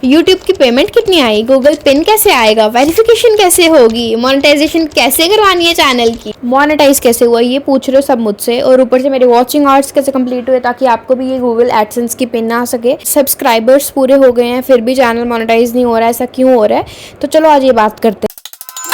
YouTube की payment कितनी आई, Google pin कैसे आएगा, वेरिफिकेशन कैसे होगी, मोनेटाइजेशन कैसे करवानी है चैनल की, मोनेटाइज कैसे हुआ, ये पूछ रहे हो सब मुझसे। और ऊपर से मेरे वॉचिंग आवर्स कैसे कंप्लीट हुए ताकि आपको भी ये गूगल एडसेंस की पिन ना आ सके। सब्सक्राइबर्स पूरे हो गए हैं फिर भी चैनल मोनेटाइज नहीं हो रहा है, ऐसा क्यों हो रहा है? तो चलो आज ये बात करते हैं।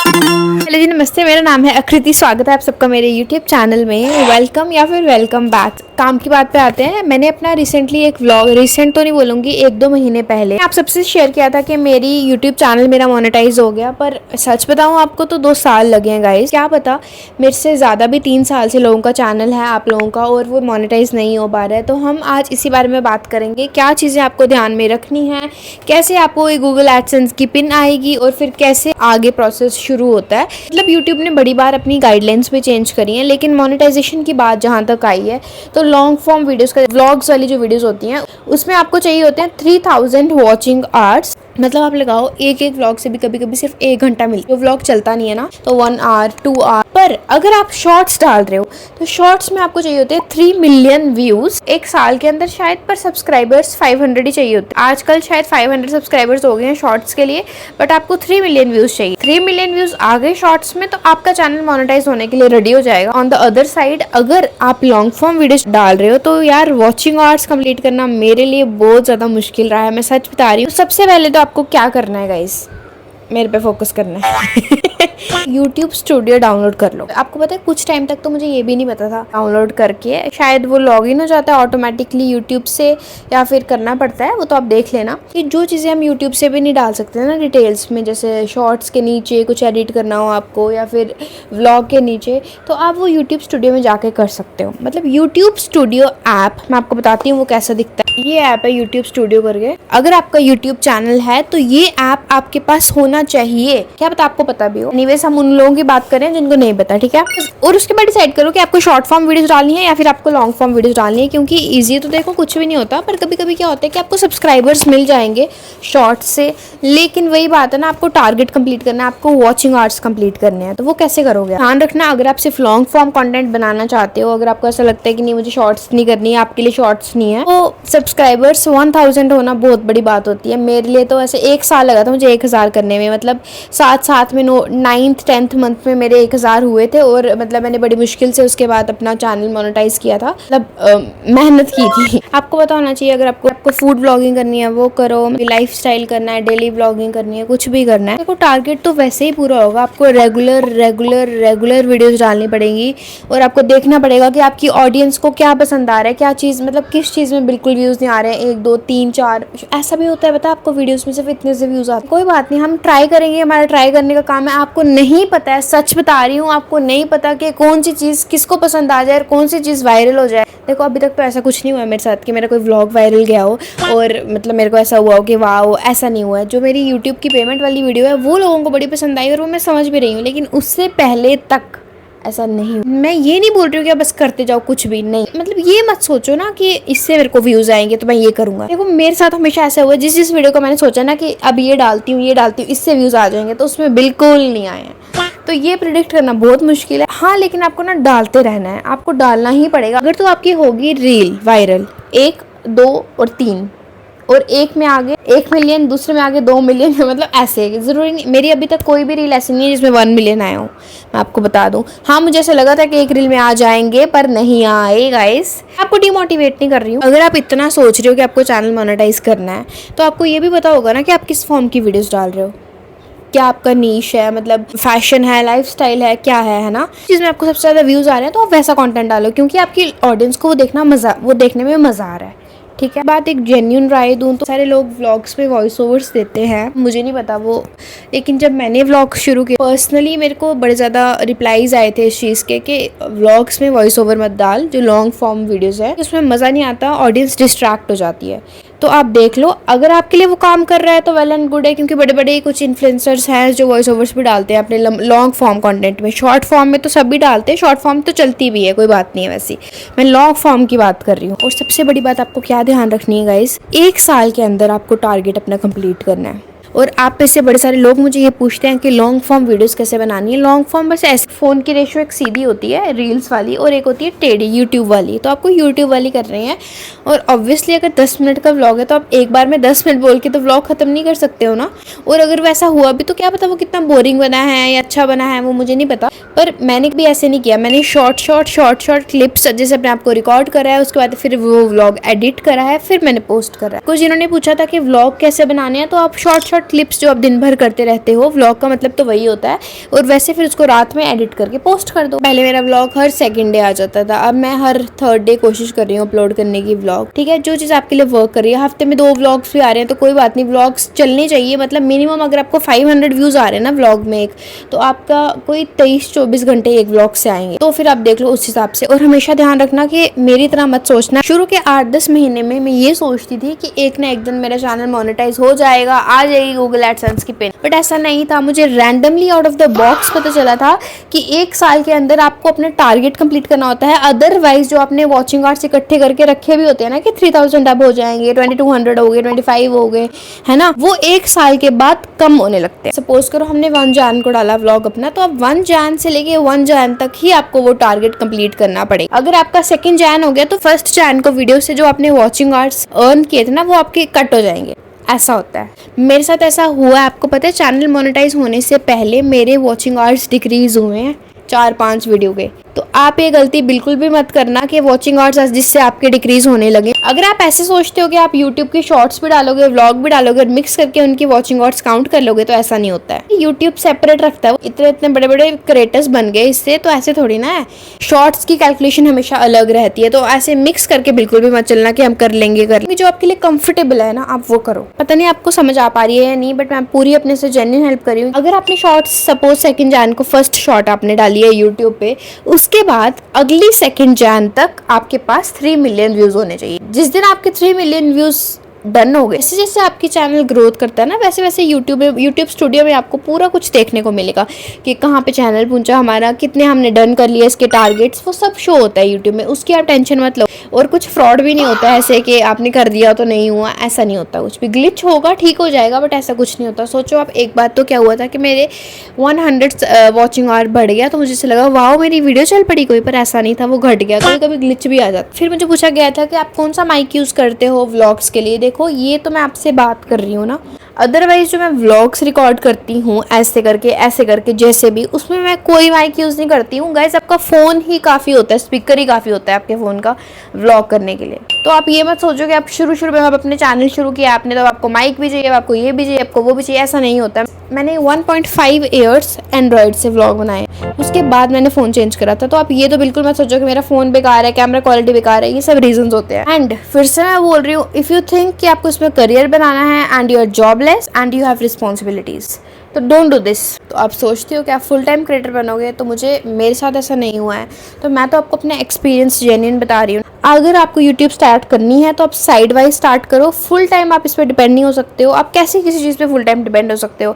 हेलो जी, नमस्ते, मेरा नाम है आकृति। स्वागत है आप सबका मेरे यूट्यूब चैनल में। वेलकम या फिर वेलकम बैक। काम की बात पे आते हैं। मैंने अपना रिसेंटली एक व्लॉग, रिसेंट तो नहीं बोलूँगी, 1-2 महीने पहले आप सबसे शेयर किया था कि मेरी यूट्यूब चैनल मेरा मोनेटाइज हो गया। पर सच बताऊँ आपको तो 2 साल लगे हैं गाइस। क्या पता मेरे से ज़्यादा भी 3 साल से लोगों का चैनल है आप लोगों का और वो मोनेटाइज नहीं हो पा रहा है। तो हम आज इसी बारे में बात करेंगे, क्या चीज़ें आपको ध्यान में रखनी है, कैसे आपको ये गूगल एडसेंस की पिन आएगी और फिर कैसे आगे प्रोसेस शुरू होता है। मतलब यूट्यूब ने बड़ी बार अपनी गाइडलाइंस भी चेंज करी हैं, लेकिन मोनेटाइजेशन की बात जहाँ तक आई है तो लॉन्ग फॉर्म वीडियोस का, व्लॉग्स वाली जो वीडियोस होती हैं उसमें आपको चाहिए होते हैं 3000 वॉचिंग आवर्स। मतलब आप लगाओ एक व्लॉग से भी कभी कभी सिर्फ 1 घंटा मिलता है। जो व्लॉग चलता नहीं है ना तो 1 आवर 2 आवर। पर अगर आप शॉर्ट्स डाल रहे हो तो शॉर्ट्स में आपको चाहिए होते हैं 3 मिलियन व्यूज एक साल के अंदर शायद। पर सब्सक्राइबर्स 500 ही चाहिए होते हैं। आजकल शायद 500 सब्सक्राइबर्स हो गए हैं शॉर्ट्स के लिए, बट आपको 3 मिलियन व्यूज चाहिए। 3 मिलियन व्यूज आ गए शॉर्ट्स में तो आपका चैनल मोनेटाइज होने के लिए रेडी हो जाएगा। ऑन द अदर साइड अगर आप लॉन्ग फॉर्म वीडियोस डाल रहे हो तो यार वॉचिंग आवर्स कंप्लीट करना मेरे लिए बहुत ज्यादा मुश्किल रहा है, मैं सच बता रही हूँ। सबसे पहले तो आपको क्या करना है गाइस, मेरे पे फोकस करना है। YouTube स्टूडियो डाउनलोड कर लो। आपको पता है कुछ टाइम तक तो मुझे ये भी नहीं पता था, डाउनलोड करके शायद वो लॉगिन हो जाता है ऑटोमेटिकली YouTube से या फिर करना पड़ता है, वो तो आप देख लेना। कि जो चीज़ें हम YouTube से भी नहीं डाल सकते ना डिटेल्स में, जैसे शॉर्ट्स के नीचे कुछ एडिट करना हो आपको या फिर व्लॉग के नीचे, तो आप वो YouTube स्टूडियो में जाके कर सकते हो। मतलब YouTube स्टूडियो ऐप मैं आपको बताती हूँ वो कैसा दिखता है। ये ऐप है YouTube स्टूडियो करके। अगर आपका YouTube चैनल है तो ये ऐप आपके पास होना चाहिए। क्या पता आपको पता भी हो। एनीवेज हम उन लोगों की बात करें जिनको नहीं पता, ठीक है। और उसके बाद डिसाइड करो कि आपको शॉर्ट फॉर्म वीडियोस डालनी है या फिर आपको लॉन्ग फॉर्म वीडियोस डालनी है। क्योंकि इजी तो देखो कुछ भी नहीं होता, पर कभी कभी क्या होता है कि आपको सब्सक्राइबर्स मिल जाएंगे शॉर्ट से, लेकिन वही बात है ना, आपको टारगेट कंप्लीट करना है, आपको वॉचिंग आवर्स कंप्लीट करने हैं। तो वो कैसे करोगे? ध्यान रखना, अगर आप सिर्फ लॉन्ग फॉर्म कंटेंट बनाना चाहते हो, अगर आपको ऐसा लगता है कि नहीं मुझे शॉर्ट्स नहीं करनी है, आपके लिए शॉर्ट्स नहीं है, तो सब्सक्राइबर्स 1000 होना बहुत बड़ी बात होती है। मेरे लिए तो ऐसे 1 साल लगा था मुझे 1000 करने में। मतलब साथ में 9th 10th मंथ में मेरे 1000 हुए थे और मतलब मैंने बड़ी मुश्किल से उसके बाद अपना चैनल मोनेटाइज किया था। मतलब मेहनत की थी। आपको पता होना चाहिए, अगर आपको फूड ब्लॉगिंग करनी है वो करो, लाइफस्टाइल करना है, डेली ब्लॉगिंग करनी है, कुछ भी करना है, देखो टारगेट तो वैसे ही पूरा होगा। आपको रेगुलर वीडियोस डालनी पड़ेंगी और आपको देखना पड़ेगा कि आपकी ऑडियंस को क्या पसंद आ रहा है, क्या चीज़, मतलब किस चीज़ में बिल्कुल व्यूज़ नहीं आ रहे हैं, 1 2 3 4 ऐसा भी होता है। पता है आपको वीडियोस में सिर्फ इतने से व्यूज़ आते हैं। कोई बात नहीं, हम ट्राई करेंगे, हमारा ट्राई करने का काम है। आपको नहीं पता है, सच बता रही हूँ, आपको नहीं पता कि कौन सी चीज़ किसको पसंद आ जाए और कौन सी चीज़ वायरल हो जाए। देखो अभी तक तो ऐसा कुछ नहीं हुआ मेरे साथ कि मेरा कोई व्लॉग वायरल गया हो और मतलब मेरे को ऐसा हुआ हो कि वाह, ऐसा नहीं हुआ है। जो मेरी यूट्यूब की पेमेंट वाली वीडियो है वो लोगों को बड़ी पसंद आई और वो मैं समझ भी रही हूँ, लेकिन उससे पहले तक ऐसा नहीं। मैं ये नहीं बोल रही हूँ कि बस करते जाओ, कुछ भी नहीं। मतलब ये मत सोचो ना कि इससे मेरे को व्यूज आएंगे तो मैं ये करूंगा। देखो मेरे साथ हमेशा ऐसा हुआ, जिस वीडियो को मैंने सोचा ना कि अब ये डालती हूँ इससे व्यूज आ जाएंगे, तो उसमें बिल्कुल नहीं आए हैं। तो ये प्रिडिक्ट करना बहुत मुश्किल है। हाँ, लेकिन आपको ना डालते रहना है, आपको डालना ही पड़ेगा। अगर तो आपकी होगी रील वायरल 1 2 और 3 और एक में आगे 1 मिलियन, दूसरे में आगे 2 मिलियन, मतलब ऐसे जरूरी नहीं। मेरी अभी तक कोई भी रील ऐसी नहीं है जिसमें 1 मिलियन आया हो, मैं आपको बता दूं। हाँ, मुझे ऐसा लगा था कि एक रील में आ जाएंगे पर नहीं आए गाइस। आपको डिमोटिवेट नहीं कर रही हूँ। अगर आप इतना सोच रहे हो कि आपको चैनल मोनेटाइज करना है तो आपको ये भी पता होगा ना कि आप किस फॉर्म की वीडियोस डाल रहे हो, क्या आपका नीश है, मतलब फैशन है, लाइफस्टाइल है, क्या है ना। जिसमें आपको सबसे ज़्यादा व्यूज़ आ रहे हैं तो आप वैसा कंटेंट डालो, क्योंकि आपकी ऑडियंस को वो देखने में मज़ा आ रहा है, ठीक है। बात एक जेन्युइन राय दूँ तो सारे लोग व्लॉग्स में वॉइस ओवर्स देते हैं, मुझे नहीं पता वो, लेकिन जब मैंने व्लॉग शुरू किया पर्सनली मेरे को बड़े ज़्यादा रिप्लाईज आए थे इस चीज़ के कि व्लॉग्स में वॉइस ओवर मत डाल, जो लॉन्ग फॉर्म वीडियोस है उसमें मज़ा नहीं आता, ऑडियंस डिस्ट्रैक्ट हो जाती है। तो आप देख लो, अगर आपके लिए वो काम कर रहा है तो वेल एंड गुड है, क्योंकि बड़े बड़े कुछ इन्फ्लुएंसर्स हैं जो वॉइस ओवर्स भी डालते हैं अपने लॉन्ग फॉर्म कंटेंट में। शॉर्ट फॉर्म में तो सभी डालते हैं, शॉर्ट फॉर्म तो चलती भी है, कोई बात नहीं है वैसी, मैं लॉन्ग फॉर्म की बात कर रही हूँ। और सबसे बड़ी बात आपको क्या ध्यान रखनी है गाइस, 1 साल के अंदर आपको टारगेट अपना कंप्लीट करना है। और आप में से बड़े सारे लोग मुझे ये पूछते हैं कि लॉन्ग फॉर्म वीडियोस कैसे बनानी है। लॉन्ग फॉर्म बस ऐसे, फ़ोन की रेशियो एक सीधी होती है रील्स वाली और एक होती है टेढ़ी यूट्यूब वाली। तो आपको यूट्यूब वाली कर रही है। और ऑब्वियसली अगर 10 मिनट का व्लॉग है तो आप एक बार में 10 मिनट बोल के तो व्लॉग ख़त्म नहीं कर सकते हो ना। और अगर वैसा हुआ भी तो क्या पता वो कितना बोरिंग बना है या अच्छा बना है, वो मुझे नहीं पता। पर मैंने भी ऐसे नहीं किया, मैंने शॉर्ट क्लिप्स जैसे अपने आप को रिकॉर्ड करा है, उसके बाद फिर वो व्लॉग एडिट करा है, फिर मैंने पोस्ट करा है। कुछ जिन्होंने पूछा था कि व्लॉग कैसे बनाने हैं, तो आप शॉर्ट क्लिप्स जो आप दिन भर करते रहते हो, व्लॉग का मतलब तो वही होता है। और वैसे फिर उसको रात में एडिट करके पोस्ट कर दो। पहले मेरा व्लॉग हर सेकंड डे आ जाता था, अब मैं हर थर्ड डे कोशिश कर रही हूँ अपलोड करने की व्लॉग। ठीक है, जो चीज़ आपके लिए वर्क कर रही है। हफ्ते में 2 व्लॉग्स भी आ रहे हैं तो कोई बात नहीं, व्लॉग्स चलने चाहिए। मतलब मिनिमम अगर आपको 500 व्यूज़ आ रहे हैं ना व्लॉग में एक, तो आपका कोई 23-24 घंटे एक व्लॉग से आएंगे। तो फिर आप देख लो उस हिसाब से। और हमेशा ध्यान रखना कि मेरी तरह मत सोचना। शुरू के 8-10 महीने में मैं ये सोचती थी कि एक ना एक दिन मेरा चैनल मोनेटाइज हो जाएगा, आ जाएगी गूगल एडसेंस की पिन। बट ऐसा नहीं था। मुझे randomly out of the box पता चला था कि 1 साल के अंदर आपको अपने टारगेट कंप्लीट करना होता है। अदरवाइज जो आपने वॉचिंग आवर्स इकट्ठे करके रखे भी होते हैं ना कि 3000 अब हो जाएंगे, 2200 हो गए, 25 हो गए, है ना, वो 1 साल के बाद कम होने लगते हैं। सपोज करो हमने 1 जैन को डाला व्लॉग अपना, तो अब 1 जैन से लेके 1 जैन तक ही आपको वो टारगेट कंप्लीट करना पड़ेगा। अगर आपका 2 जैन हो गया तो 1 जैन को वीडियो से जो आपने वॉचिंग आवर्स अर्न किए थे ना, वो आपके कट हो जाएंगे। ऐसा होता है, मेरे साथ ऐसा हुआ है। आपको पता है चैनल मोनेटाइज होने से पहले मेरे वॉचिंग आवर्स डिक्रीज हुए हैं 4-5 वीडियो के। तो आप ये गलती बिल्कुल भी मत करना कि वॉचिंग आवर्स जिससे आपके डिक्रीज होने लगे। अगर आप ऐसे सोचते हो कि आप यूट्यूब की शॉर्ट्स भी डालोगे, व्लॉग भी डालोगे और मिक्स करके उनकी वॉचिंग आवर्स काउंट कर लोगे, तो ऐसा नहीं होता है। यूट्यूब सेपरेट रखता है, इतने इतने बड़े बड़े क्रिएटर्स बन गए इससे, तो ऐसे थोड़ी ना है। शॉर्ट्स की कैलकुलेशन हमेशा अलग रहती है। तो ऐसे मिक्स करके बिल्कुल भी मत चलना कि हम कर लेंगे। जो आपके लिए कंफर्टेबल है ना, आप वो करो। पता नहीं आपको समझ आ पा रही है या नहीं, बट मैं पूरी अपने से जेन्युइन हेल्प कर रही हूँ। अगर आपने शॉर्ट्स सपोज 2 जैन को फर्स्ट शॉर्ट आपने डाली है यूट्यूब पे, उसके बाद अगली 2 जैन तक आपके पास 3 मिलियन व्यूज होने चाहिए। जिस दिन आपके 3 मिलियन व्यूज डन हो गए, जैसे जैसे आपकी चैनल ग्रोथ करता है ना, वैसे वैसे यूट्यूब स्टूडियो में आपको पूरा कुछ देखने को मिलेगा कि कहाँ पे चैनल पहुंचा हमारा, कितने हमने डन कर लिए, इसके टारगेट्स, वो सब शो होता है यूट्यूब में। उसकी आप टेंशन मत लो। और कुछ फ्रॉड भी नहीं होता है ऐसे कि आपने कर दिया तो नहीं हुआ, ऐसा नहीं होता। कुछ भी ग्लिच होगा, ठीक हो जाएगा, बट ऐसा कुछ नहीं होता। सोचो आप, एक बात तो क्या हुआ था कि मेरे 100 वॉचिंग आवर बढ़ गया, तो मुझे लगा वाह मेरी वीडियो चल पड़ी कोई, पर ऐसा नहीं था, वो घट गया। कभी कभी ग्लिच भी आ जाता। फिर मुझे पूछा गया था कि आप कौन सा माइक यूज़ करते हो व्लॉग्स के लिए। देखो ये तो मैं आपसे बात कर रही हूँ ना, अदरवाइज जो मैं व्लॉग्स रिकॉर्ड करती हूँ ऐसे करके जैसे भी, उसमें मैं कोई माइक यूज़ नहीं करती हूँ। गाइस आपका फ़ोन ही काफ़ी होता है, स्पीकर ही काफ़ी होता है आपके फ़ोन का व्लॉग करने के लिए। तो आप ये मत सोचो कि आप शुरू में आप अपने चैनल शुरू किया आपने तो आपको माइक भी चाहिए, आपको ये भी चाहिए, आपको वो भी चाहिए, ऐसा नहीं होता। मैंने 1.5 ईयर्स एंड्रॉयड से व्लॉग बनाए, उसके बाद मैंने फ़ोन चेंज करा था। तो आप ये तो बिल्कुल मत सोचो कि मेरा फ़ोन बेकार है, कैमरा क्वालिटी बेकार है, ये सब रीजंस होते हैं। एंड फिर से मैं बोल रही हूँ, इफ़ यू थिंक कि आपको इसमें करियर बनाना है and you are jobless and you have responsibilities, तो डोंट डू दिस। तो आप सोचते हो कि आप फुल टाइम क्रिएटर बनोगे, तो मेरे साथ ऐसा नहीं हुआ है। तो मैं तो आपको अपना एक्सपीरियंस जेन्युइन बता रही हूँ। अगर आपको यूट्यूब स्टार्ट करनी है तो आप साइड वाइज स्टार्ट करो। फुल टाइम आप इस पर डिपेंड नहीं हो सकते हो। आप कैसे किसी चीज़ पे फुल टाइम डिपेंड हो सकते हो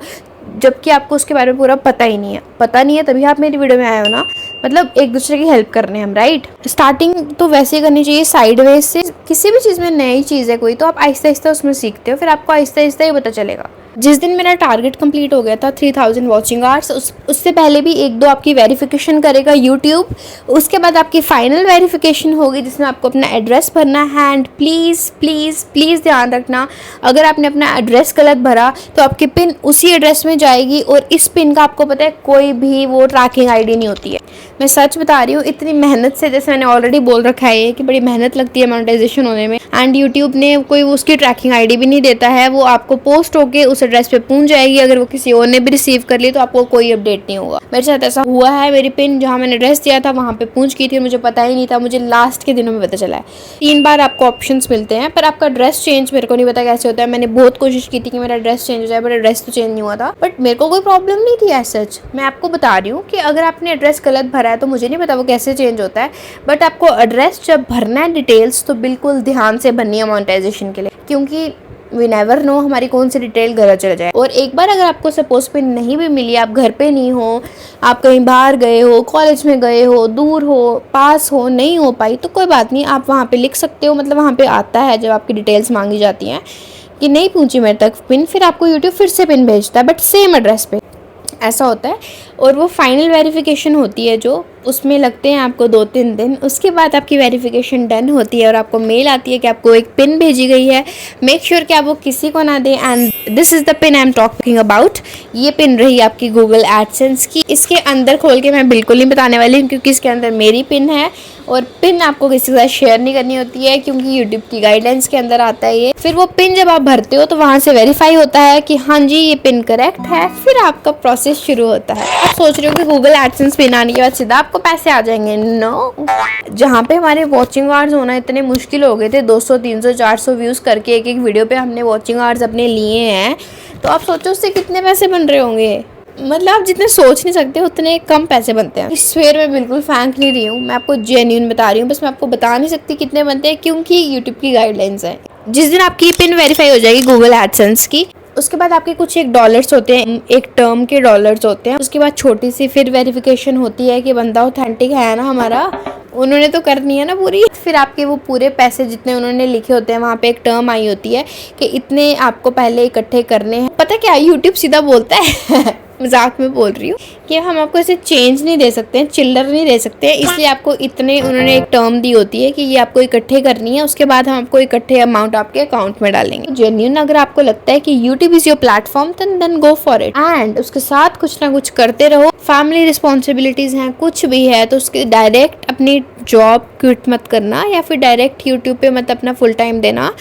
जबकि आपको उसके बारे में पूरा पता ही नहीं है। पता नहीं है तभी आप मेरी वीडियो में आए हो ना, मतलब एक दूसरे की हेल्प करने हम, राइट। स्टार्टिंग तो वैसे ही करनी चाहिए साइड वेज से। किसी भी चीज़ में नई चीज़ है कोई, तो आप आहिस्ता आहिस्ता उसमें सीखते हो, फिर आपको आहिस्ता आहिस्ता ही पता चलेगा। जिस दिन मेरा टारगेट कंप्लीट हो गया था 3000 वॉचिंग आवर्स, उससे पहले भी 1-2 आपकी वेरिफिकेशन करेगा यूट्यूब। उसके बाद आपकी फाइनल वेरिफिकेशन होगी जिसमें आपको अपना एड्रेस भरना है। एंड प्लीज़ प्लीज़ प्लीज़ ध्यान रखना, अगर आपने अपना एड्रेस गलत भरा तो आपकी पिन उसी एड्रेस में जाएगी, और इस पिन का आपको पता है कोई भी वो ट्रैकिंग आईडी नहीं होती है। मैं सच बता रही हूँ, इतनी मेहनत से, जैसे मैंने ऑलरेडी बोल रखा है कि बड़ी मेहनत लगती है मोनेटाइजेशन होने में, एंड यूट्यूब ने कोई उसकी ट्रैकिंग आईडी भी नहीं देता है। वो आपको पोस्ट होके उस एड्रेस पे पहुंच जाएगी। अगर वो किसी और ने भी रिसीव कर ली तो आपको कोई अपडेट नहीं होगा। मेरे साथ ऐसा हुआ है, मेरी पिन जहाँ मैंने एड्रेस दिया था वहाँ पे पहुंच गई थी, मुझे पता ही नहीं था, मुझे लास्ट के दिनों में पता चला है। 3 बार आपको ऑप्शंस मिलते हैं, पर आपका एड्रेस चेंज मेरे को नहीं पता कैसे होता है। मैंने बहुत कोशिश की थी कि मेरा एड्रेस चेंज हो जाए, बट एड्रेस तो चेंज नहीं हुआ था। बट मेरे को कोई प्रॉब्लम नहीं थी एज सच। मैं आपको बता रही हूँ कि अगर आपने एड्रेस गलत भरा है तो मुझे नहीं पता वो कैसे चेंज होता है, बट आपको एड्रेस जब भरना है डिटेल्स तो बिल्कुल ध्यान से भरनी है मोनेटाइजेशन के लिए, क्योंकि वी नेवर नो हमारी कौन सी डिटेल गलत चल जाए। और एक बार अगर आपको सपोज पिन नहीं भी मिली, आप घर पे नहीं हो, आप कहीं बाहर गए हो, कॉलेज में गए हो, दूर हो, पास हो, नहीं हो पाई, तो कोई बात नहीं, आप वहाँ पे लिख सकते हो। मतलब वहाँ पे आता है जब आपकी डिटेल्स मांगी जाती हैं कि नहीं पहुंची मेरे तक पिन, फिर आपको यूट्यूब फिर से पिन भेजता है बट सेम एड्रेस पे, ऐसा होता है। और वो फाइनल वेरिफिकेशन होती है जो, उसमें लगते हैं आपको 2-3 दिन। उसके बाद आपकी वेरिफिकेशन डन होती है और आपको मेल आती है कि आपको एक पिन भेजी गई है। मेक श्योर कि आप वो किसी को ना दें। And this is the pin I am talking about. ये पिन रही आपकी गूगल एडसेंस की। इसके अंदर खोल के मैं बिल्कुल नहीं बताने वाली हूँ क्योंकि इसके अंदर मेरी पिन है, और पिन आपको किसी के साथ शेयर नहीं करनी होती है क्योंकि यूट्यूब की गाइडलाइंस के अंदर आता है ये। फिर वो पिन जब आप भरते हो तो वहाँ से वेरीफाई होता है कि हाँ जी ये पिन करेक्ट है, फिर आपका प्रोसेस शुरू होता है। आप सोच रहे हो कि गूगल एडसेंस पिन आने के बाद सीधा आपको पैसे आ जाएंगे, नो। जहाँ पे हमारे वॉचिंग आवर्स होना इतने मुश्किल हो गए थे, 200 300 400 व्यूज़ करके एक एक वीडियो पे हमने वॉचिंग आवर्स अपने लिए हैं, तो आप सोचो उससे कितने पैसे बन रहे होंगे। मतलब आप जितने सोच नहीं सकते उतने कम पैसे बनते हैं। इस फेयर में बिल्कुल फैंक नहीं रही हूँ, मैं आपको जेन्युइन बता रही हूँ, बस मैं आपको बता नहीं सकती कितने बनते हैं क्योंकि यूट्यूब की गाइडलाइंस है। जिस दिन आपकी पिन वेरीफाई हो जाएगी गूगल एडसेंस की, उसके बाद आपके कुछ एक डॉलर्स होते हैं, एक टर्म के डॉलर्स होते हैं। उसके बाद छोटी सी फिर वेरिफिकेशन होती है कि बंदा ऑथेंटिक है ना हमारा, उन्होंने तो करनी है ना पूरी। फिर आपके वो पूरे पैसे जितने उन्होंने लिखे होते हैं, वहाँ पे एक टर्म आई होती है कि इतने आपको पहले इकट्ठे करने हैं। पता क्या यूट्यूब सीधा बोलता है मजाक में बोल रही हूँ कि हम आपको ऐसे चेंज नहीं दे सकते हैं, चिल्लर नहीं दे सकते हैं, इसलिए आपको इतने उन्होंने एक टर्म दी होती है कि ये आपको इकट्ठे करनी है। उसके बाद हम आपको इकट्ठे अमाउंट आपके अकाउंट में डालेंगे। जेन्युइन अगर आपको लगता है कि YouTube is your platform then go for it, एंड उसके साथ कुछ ना कुछ करते रहो। फैमिली रिस्पॉन्सिबिलिटीज हैं, कुछ भी है तो उसके डायरेक्ट अपनी जॉब क्विट मत करना या फिर डायरेक्ट यूट्यूब पे मत अपना फुल टाइम देना।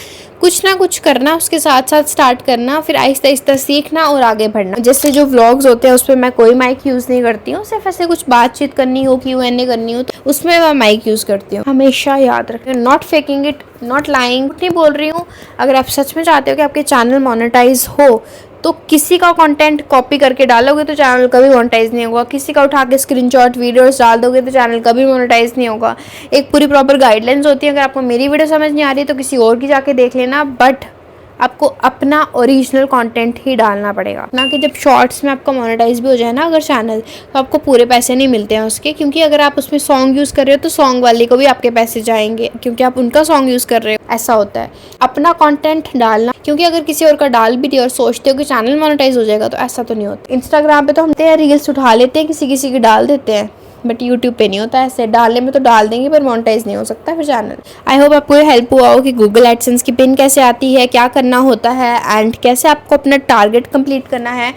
कुछ ना कुछ करना, उसके साथ साथ स्टार्ट करना, फिर आहिस्ता आहिस्ता सीखना और आगे बढ़ना। जैसे जो व्लॉग्स होते हैं उस पर मैं कोई माइक यूज़ नहीं करती हूँ, सिर्फ ऐसे कुछ बातचीत करनी हो, Q&A करनी हो तो उसमें मैं माइक यूज़ करती हूँ। हमेशा याद रखें, not faking it, not lying, नहीं बोल रही हूँ। अगर आप सच में चाहते हो कि आपके चैनल मोनेटाइज हो तो किसी का कंटेंट कॉपी करके डालोगे तो चैनल कभी मोनेटाइज नहीं होगा। किसी का उठा के स्क्रीनशॉट वीडियोस डाल दोगे तो चैनल कभी मोनेटाइज नहीं होगा। एक पूरी प्रॉपर गाइडलाइंस होती है। अगर आपको मेरी वीडियो समझ नहीं आ रही तो किसी और की जाके देख लेना, बट आपको अपना ओरिजिनल कंटेंट ही डालना पड़ेगा ना, कि जब शॉर्ट्स में आपका मोनेटाइज भी हो जाए ना अगर चैनल, तो आपको पूरे पैसे नहीं मिलते हैं उसके, क्योंकि अगर आप उसमें सॉन्ग यूज़ कर रहे हो तो सॉन्ग वाले को भी आपके पैसे जाएंगे क्योंकि आप उनका सॉन्ग यूज़ कर रहे हो। ऐसा होता है, अपना कंटेंट डालना, क्योंकि अगर किसी और का डाल भी दिया और सोचते हो कि चैनल मोनेटाइज हो जाएगा तो ऐसा तो नहीं होता। इंस्टाग्राम पे तो हम रील्स उठा लेते हैं, किसी किसी की डाल देते हैं, बट यूट्यूब पे नहीं होता ऐसे। डालने में तो डाल देंगे पर मोनेटाइज नहीं हो सकता फिर चैनल। आई होप आपको हेल्प हुआ हो कि गूगल एडसेंस की पिन कैसे आती है, क्या करना होता है, एंड कैसे आपको अपना टारगेट कंप्लीट करना है।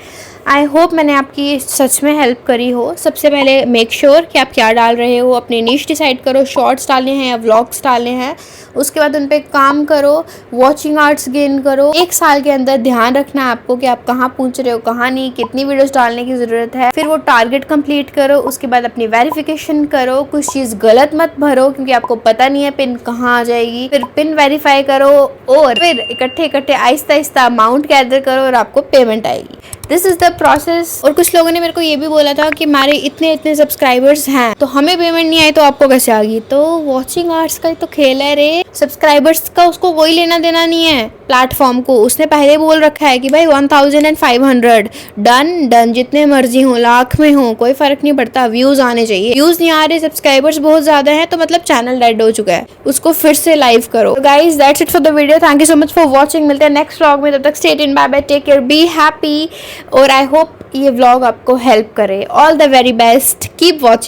आई होप मैंने आपकी सच में हेल्प करी हो। सबसे पहले मेक श्योर कि आप क्या डाल रहे हो, अपनी नीश डिसाइड करो, शॉर्ट्स डालने हैं या व्लॉग्स डालने हैं। उसके बाद उन पर काम करो, वॉचिंग आवर्स गेन करो। 1 साल के अंदर ध्यान रखना है आपको कि आप कहाँ पहुँच रहे हो, कहाँ नहीं, कितनी वीडियोस डालने की ज़रूरत है। फिर वो टारगेट कंप्लीट करो। उसके बाद अपनी वेरिफिकेशन करो, कुछ चीज़ गलत मत भरो क्योंकि आपको पता नहीं है पिन कहाँ आ जाएगी। फिर पिन वेरीफाई करो और फिर इकट्ठे आहिस्ता आहिस्ता अमाउंट गैदर करो और आपको पेमेंट आएगी। This is the process. और कुछ लोगों ने मेरे को ये भी बोला था कि हमारे इतने सब्सक्राइबर्स हैं तो हमें पेमेंट नहीं आई तो आपको कैसे आ गई। तो वॉचिंग आवर्स का ही तो खेल है रे, सब्सक्राइबर्स का उसको कोई लेना देना नहीं है प्लेटफॉर्म को। उसने पहले बोल रखा है कि भाई 1500 डन, जितने मर्जी हो, लाख में हो, कोई फर्क नहीं पड़ता, व्यूज आने चाहिए। व्यूज नहीं आ रहे, सब्सक्राइबर्स बहुत ज्यादा हैं तो मतलब चैनल डेड हो चुका है, उसको फिर से लाइव करो। Guys that's it for the video, thank you so much for watching. मिलते हैं नेक्स्ट व्लॉग में, तब तक stay tuned, bye bye, take care, be happy. और आई होप ये व्लॉग आपको हेल्प करे। All the very best, keep watching.